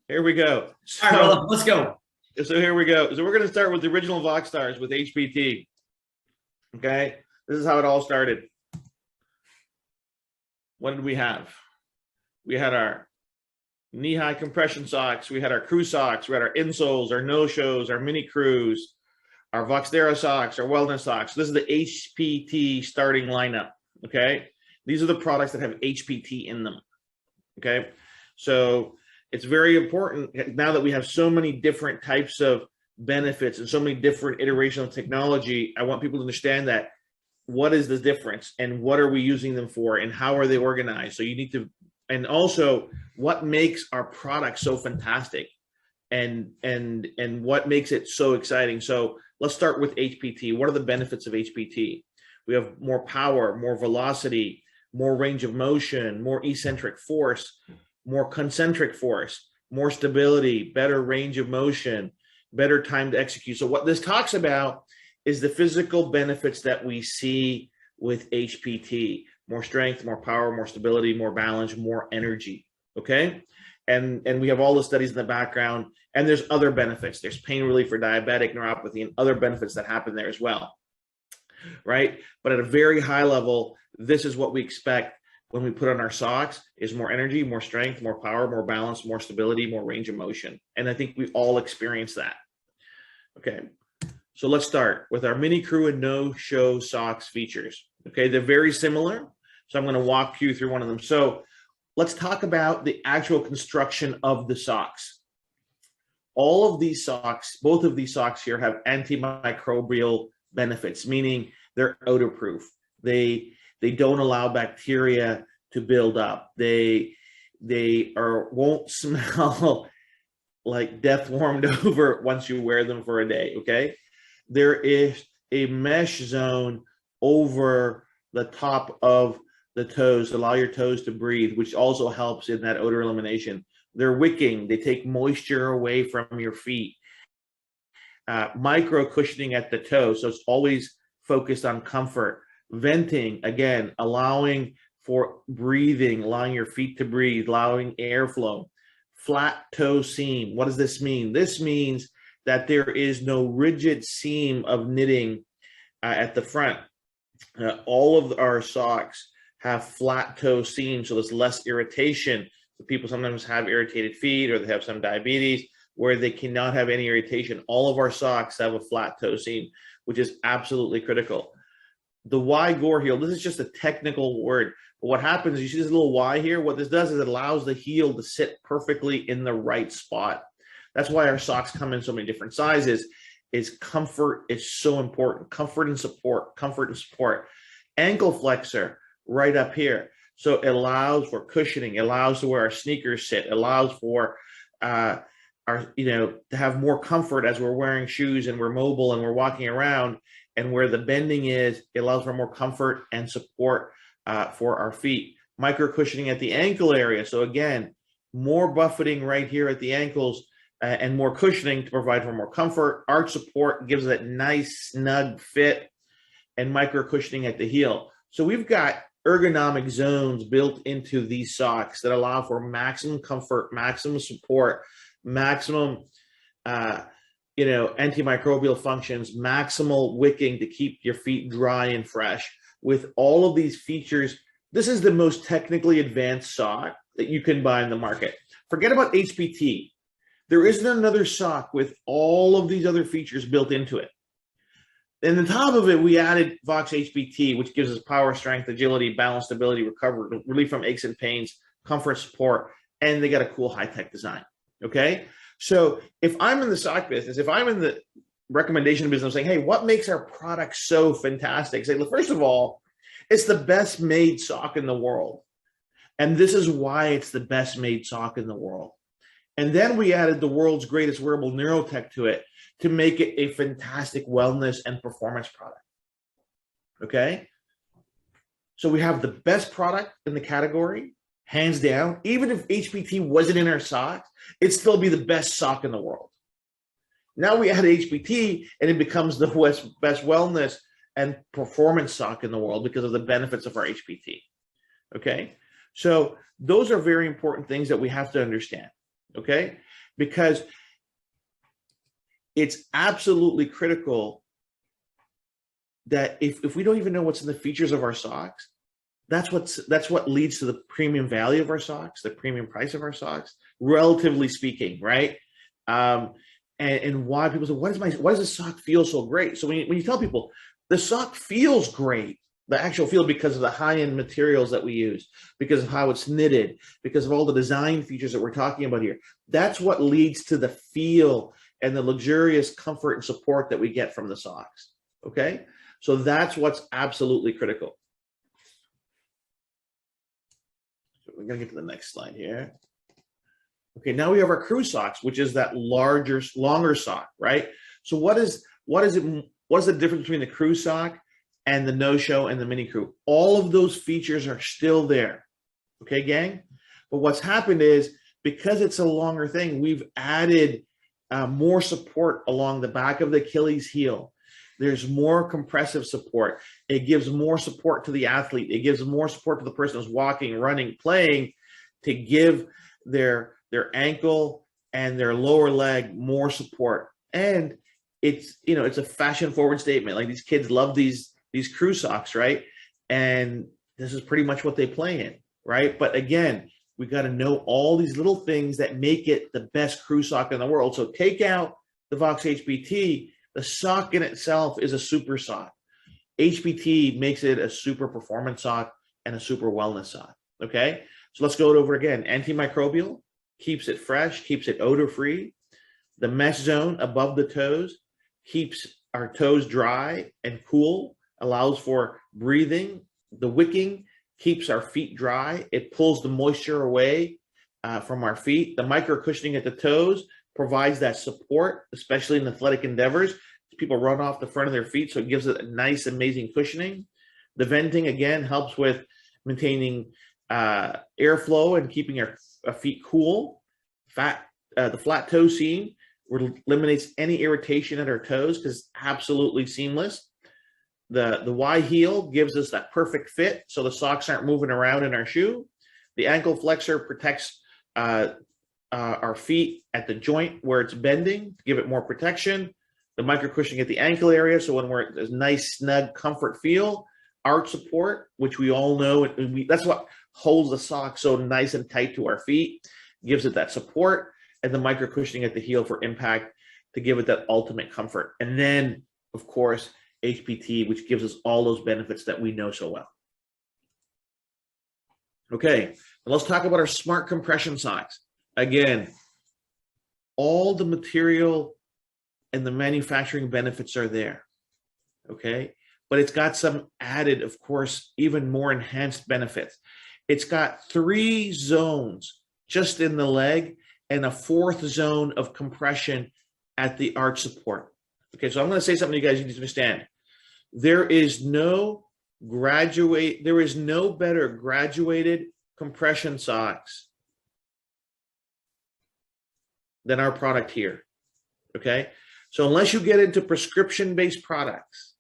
Here we go. All right, brother, let's go. So here we go. So we're going to start with the original Voxx stars with HPT. Okay, this is how it all started. What did we have? We had our knee-high compression socks. We had our crew socks. We had our insoles, our no-shows, our mini crews, our Voxterra socks, our wellness socks. This is the HPT starting lineup. Okay, these are the products that have HPT in them. Okay, so it's very important now that we have so many different types of benefits and so many different iterations of technology. I want people to understand that what is the difference and what are we using them for and how are they organized. So you need to, and also what makes our product so fantastic and what makes it so exciting. So let's start with HPT. What are the benefits of HPT? We have more power, more velocity, more range of motion, more eccentric force, more concentric force, more stability, better range of motion, better time to execute. So what this talks about is the physical benefits that we see with HPT: more strength, more power, more stability, more balance, more energy. Okay, and we have all the studies in the background, and there's other benefits. There's pain relief for diabetic neuropathy and other benefits that happen there as well, right? But at a very high level, this is what we expect when we put on our socks: is more energy, more strength, more power, more balance, more stability, more range of motion. And I think we all experience that. Okay, so let's start with our mini crew and no-show socks features. Okay, they're very similar, so I'm going to walk you through one of them. So let's talk about the actual construction of the socks. All of these socks, both of these socks here, have antimicrobial benefits, meaning they're odor-proof. They don't allow bacteria to build up. They won't smell like death warmed over once you wear them for a day. Okay, there is a mesh zone over the top of the toes to allow your toes to breathe, which also helps in that odor elimination. They're wicking. They take moisture away from your feet. Micro cushioning at the toe, so it's always focused on comfort. Venting, again, allowing for breathing, allowing your feet to breathe, allowing airflow. Flat toe seam. What does this mean? This means that there is no rigid seam of knitting at the front. All of our socks have flat toe seams, so there's less irritation. So people sometimes have irritated feet, or they have some diabetes where they cannot have any irritation. All of our socks have a flat toe seam, which is absolutely critical. The Y gore heel, this is just a technical word, but what happens is you see this little Y here. What this does is it allows the heel to sit perfectly in the right spot. That's why our socks come in so many different sizes. Is comfort is so important. Comfort and support, comfort and support. Ankle flexor right up here. So it allows for cushioning, it allows to where our sneakers sit, it allows for our, to have more comfort as we're wearing shoes and we're mobile and we're walking around. And where the bending is, it allows for more comfort and support for our feet. Micro cushioning at the ankle area. So again, more buffeting right here at the ankles and more cushioning to provide for more comfort. Arch support gives that nice snug fit, and micro cushioning at the heel. So we've got ergonomic zones built into these socks that allow for maximum comfort, maximum support, maximum antimicrobial functions, maximal wicking to keep your feet dry and fresh. With all of these features, this is the most technically advanced sock that you can buy in the market. Forget about HPT. There isn't another sock with all of these other features built into it. And on top of it, we added Voxx HPT, which gives us power, strength, agility, balance, stability, recovery, relief from aches and pains, comfort, support, and they got a cool high-tech design. Okay? So if I'm in the sock business, if I'm in the recommendation business saying, hey, what makes our product so fantastic? Say, first of all, it's the best made sock in the world. And this is why it's the best made sock in the world. And then we added the world's greatest wearable neurotech to it to make it a fantastic wellness and performance product. Okay? So we have the best product in the category, hands down. Even if HPT wasn't in our socks, it'd still be the best sock in the world. Now we add HPT and it becomes the best wellness and performance sock in the world because of the benefits of our HPT. Okay? So those are very important things that we have to understand. okay? Because it's absolutely critical that if we don't even know what's in the features of our socks, that's what leads to the premium value of our socks, the premium price of our socks, relatively speaking, right? And why people say, why does the sock feel so great? So when you tell people the sock feels great, the actual feel, because of the high-end materials that we use, because of how it's knitted, because of all the design features that we're talking about here, that's what leads to the feel and the luxurious comfort and support that we get from the socks, okay? So that's what's absolutely critical. So we're gonna get to the next slide here. Okay, now we have our crew socks, which is that longer sock, right? So what is the difference between the crew sock and the no-show and the mini crew? All of those features are still there, okay, gang? But what's happened is, because it's a longer thing, we've added more support along the back of the Achilles heel. There's more compressive support. It gives more support to the athlete. It gives more support to the person who's walking, running, playing, to give their ankle and their lower leg more support. And it's a fashion forward statement. Like, these kids love these crew socks, right? And this is pretty much what they play in, right? But again, we got to know all these little things that make it the best crew sock in the world. So take out the Voxx HBT, the sock in itself is a super sock. HBT makes it a super performance sock and a super wellness sock, okay? So let's go over again. Antimicrobial, keeps it fresh, keeps it odor-free. The mesh zone above the toes keeps our toes dry and cool, allows for breathing. The wicking keeps our feet dry. It pulls the moisture away from our feet. The micro cushioning at the toes provides that support, especially in athletic endeavors. People run off the front of their feet, so it gives it a nice, amazing cushioning. The venting, again, helps with maintaining airflow and keeping our feet cool. The flat toe seam eliminates any irritation at our toes because it's absolutely seamless. The Y heel gives us that perfect fit, so the socks aren't moving around in our shoe. The ankle flexor protects our feet at the joint where it's bending to give it more protection. The micro cushioning at the ankle area, so when we're at a nice, snug, comfort feel. Arch support, which we all know, that's what holds the sock so nice and tight to our feet, gives it that support. And the micro cushioning at the heel for impact to give it that ultimate comfort. And then, of course, HPT, which gives us all those benefits that we know so well. Okay, let's talk about our smart compression socks. Again, all the material and the manufacturing benefits are there, okay? But it's got some added, of course, even more enhanced benefits. It's got 3 zones just in the leg and a 4th zone of compression at the arch support. Okay, so I'm going to say something you guys need to understand. There is no better graduated compression socks than our product here, okay? So unless you get into prescription-based products,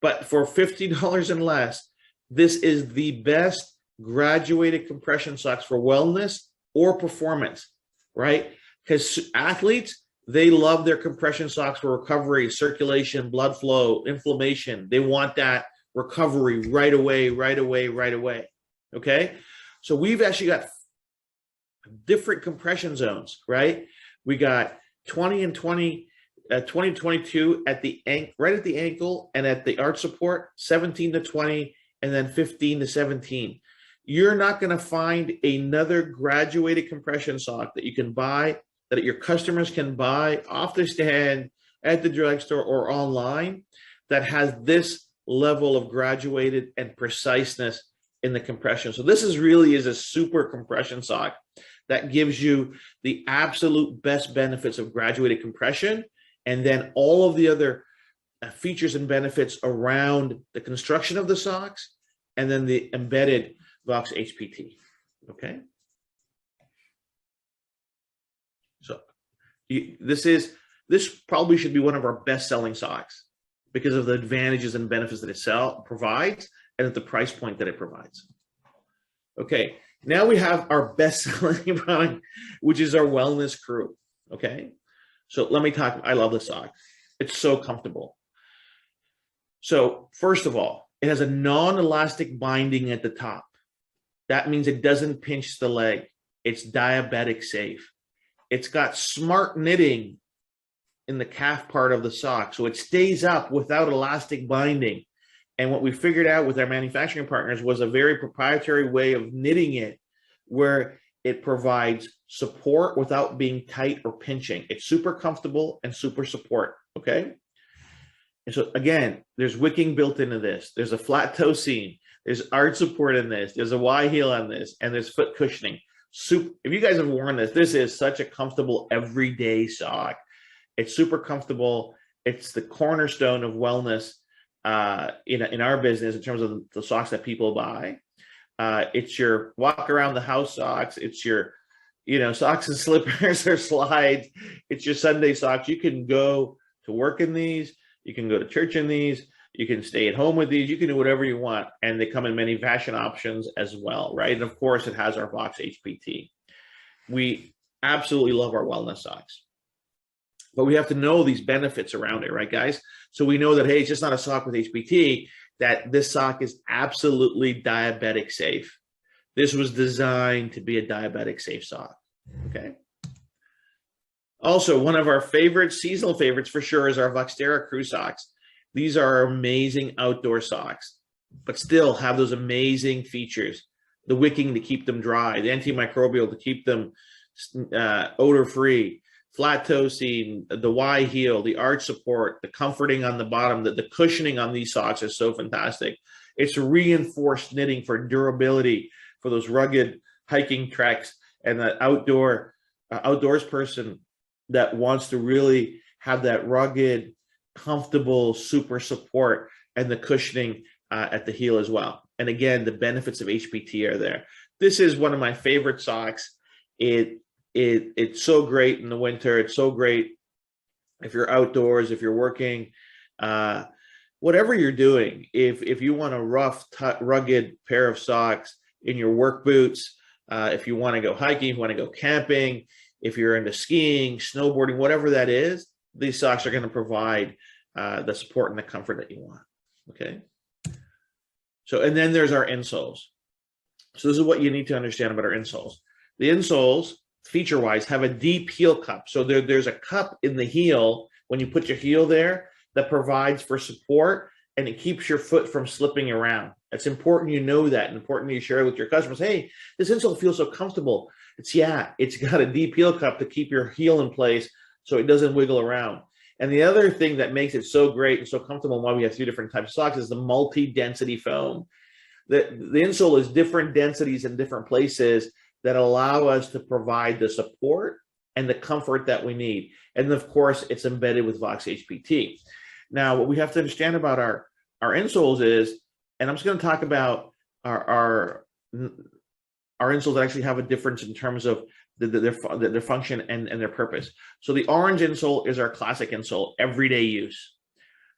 but for $50 and less, this is the best graduated compression socks for wellness or performance, right? Because athletes, they love their compression socks for recovery, circulation, blood flow, inflammation. They want that recovery right away, okay? So we've actually got different compression zones, right? We got 20 and 20, 20 to 22 at the right at the ankle and at the arch support, 17 to 20, and then 15 to 17. You're not going to find another graduated compression sock that you can buy, that your customers can buy off the stand at the drugstore or online, that has this level of graduated and preciseness in the compression. So this really is a super compression sock that gives you the absolute best benefits of graduated compression, and then all of the other features and benefits around the construction of the socks, and then the embedded Voxx HPT, okay? So this probably should be one of our best-selling socks because of the advantages and benefits that it provides and at the price point that it provides. Okay, Now we have our best-selling product, which is our Wellness Crew. Okay, so let me talk. I love this sock. It's so comfortable. So first of all, it has a non-elastic binding at the top. That means it doesn't pinch the leg. It's diabetic safe. It's got smart knitting in the calf part of the sock, so it stays up without elastic binding. And what we figured out with our manufacturing partners was a very proprietary way of knitting it where it provides support without being tight or pinching. It's super comfortable and super support, okay? And so again, there's wicking built into this. There's a flat toe seam. There's arch support in this. There's a Y heel on this, and there's foot cushioning. If you guys have worn this, this is such a comfortable everyday sock. It's super comfortable. It's the cornerstone of wellness in our business in terms of the socks that people buy. It's your walk around the house socks. It's your, socks and slippers or slides. It's your Sunday socks. You can go to work in these. You can go to church in these. You can stay at home with these. You can do whatever you want. And they come in many fashion options as well, right? And of course, it has our Voxx HPT. We absolutely love our wellness socks. But we have to know these benefits around it, right, guys? So we know that, hey, it's just not a sock with HPT, that this sock is absolutely diabetic safe. This was designed to be a diabetic safe sock, okay? Also, one of our seasonal favorites for sure is our Voxterra Crew socks. These are amazing outdoor socks, but still have those amazing features. The wicking to keep them dry, the antimicrobial to keep them odor-free, flat toe seam, the Y heel, the arch support, the comforting on the bottom, the cushioning on these socks is so fantastic. It's reinforced knitting for durability for those rugged hiking treks and the outdoors person that wants to really have that rugged, comfortable, super support and the cushioning at the heel as well. And again, the benefits of HPT are there. This is one of my favorite socks. It's so great in the winter. It's so great if you're outdoors, if you're working, whatever you're doing. If you want a rough, rugged pair of socks in your work boots, if you want to go hiking, if you want to go camping, if you're into skiing, snowboarding, whatever that is, these socks are going to provide the support and the comfort that you want. Okay. So, and then there's our insoles. So this is what you need to understand about our insoles. The insoles, feature-wise, have a deep heel cup. So there's a cup in the heel when you put your heel there that provides for support, and it keeps your foot from slipping around. It's important you know that, and important you share with your customers. Hey, this insole feels so comfortable. It's got a deep heel cup to keep your heel in place so it doesn't wiggle around. And the other thing that makes it so great and so comfortable and why we have 2 different types of socks is the multi-density foam. The insole is different densities in different places that allow us to provide the support and the comfort that we need. And of course, it's embedded with Voxx HPT. Now, what we have to understand about our insoles is, and I'm just going to talk about our insoles that actually have a difference in terms of their function and their purpose. So the orange insole is our classic insole, everyday use.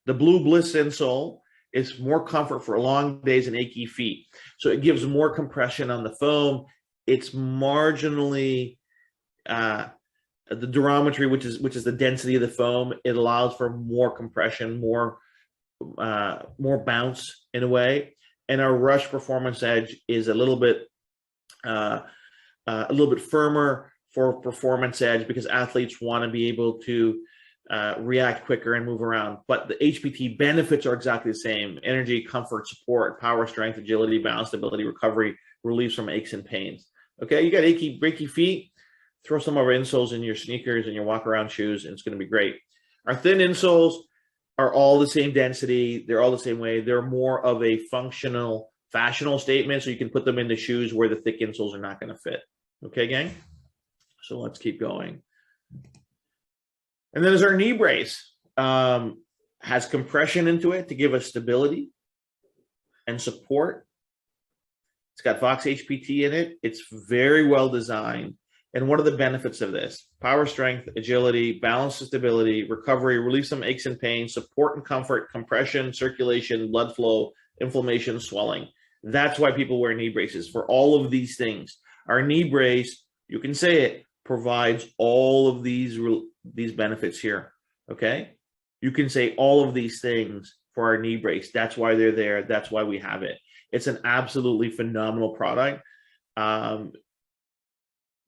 The blue Bliss insole is more comfort for long days and achy feet. So it gives more compression on the foam. It's marginally the durometry, which is the density of the foam. It allows for more compression, more bounce in a way. And our Rush Performance Edge is a little bit firmer for performance edge because athletes want to be able to react quicker and move around. But the HPT benefits are exactly the same: energy, comfort, support, power, strength, agility, balance, stability, recovery, relief from aches and pains. Okay, you got achy, breaky feet, throw some of our insoles in your sneakers and your walk around shoes, and it's going to be great. Our thin insoles are all the same density. They're all the same way. They're more of a functional, fashionable statement, so you can put them into shoes where the thick insoles are not going to fit. Okay, gang? So let's keep going. And then there's our knee brace. Has compression into it to give us stability and support. It's got Voxx HPT in it. It's very well designed. And what are the benefits of this? Power, strength, agility, balance and stability, recovery, relief some aches and pains, support and comfort, compression, circulation, blood flow, inflammation, swelling. That's why people wear knee braces, for all of these things. Our knee brace, you can say it, provides all of these benefits here. Okay, you can say all of these things for our knee brace. That's why they're there. That's why we have it. It's an absolutely phenomenal product.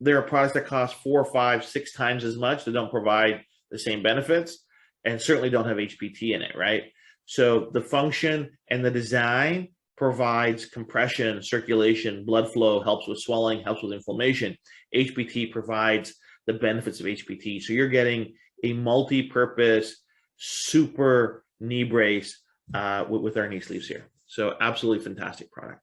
There are products that cost 4, 5, 6 times as much that don't provide the same benefits and certainly don't have HPT in it, right? So the function and the design provides compression, circulation, blood flow, helps with swelling, helps with inflammation. HPT provides the benefits of HPT. So you're getting a multi-purpose, super knee brace with our knee sleeves here. So absolutely fantastic product.